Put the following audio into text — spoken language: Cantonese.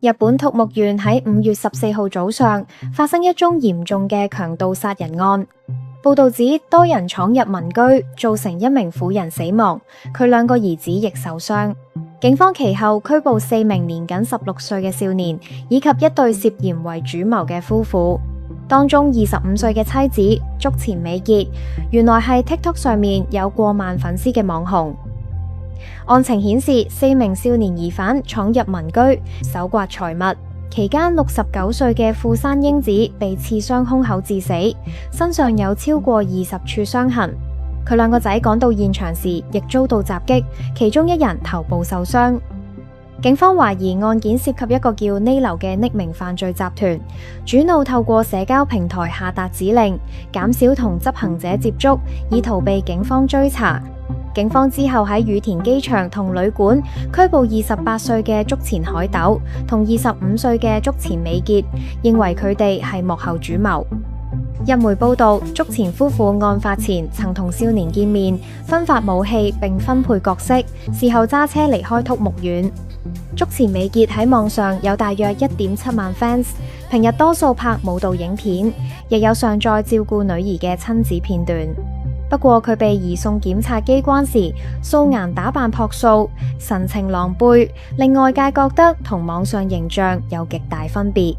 日本栃木縣喺5月14號早上發生一宗嚴重嘅強盜殺人案。報道指多人闖入民居，造成一名婦人死亡，佢2個兒子亦受傷。警方其後拘捕4名年僅16歲嘅少年，以及一對涉嫌為主謀嘅夫婦。當中25歲嘅妻子竹前美結，原來係 TikTok 上面有過萬粉絲嘅網紅。案情顯示，4名少年疑犯闖入民居，搜刮財物。期間69歲嘅富山英子被刺傷胸口致死，身上有超過20處傷痕。佢2個仔趕到現場時，亦遭到襲擊，其中一人頭部受傷。警方懷疑案件涉及一個叫呢流嘅匿名犯罪集團，主腦透過社交平台下達指令，減少同執行者接觸，以逃避警方追查。警方之後喺羽田機場同旅館拘捕28歲嘅竹前海斗同25歲嘅竹前美結，認為佢哋係幕後主謀。日媒報道，竹前夫婦案發前曾同少年見面，分發武器並分配角色，事後揸車離開栃木縣。竹前美結喺網上有大約1.7萬 fans， 平日多數拍舞蹈影片，亦有上載照顧女兒嘅親子片段。不過佢被移送檢察機關時，素顏打扮樸素，神情狼狽，令外界覺得同網上形象有極大分別。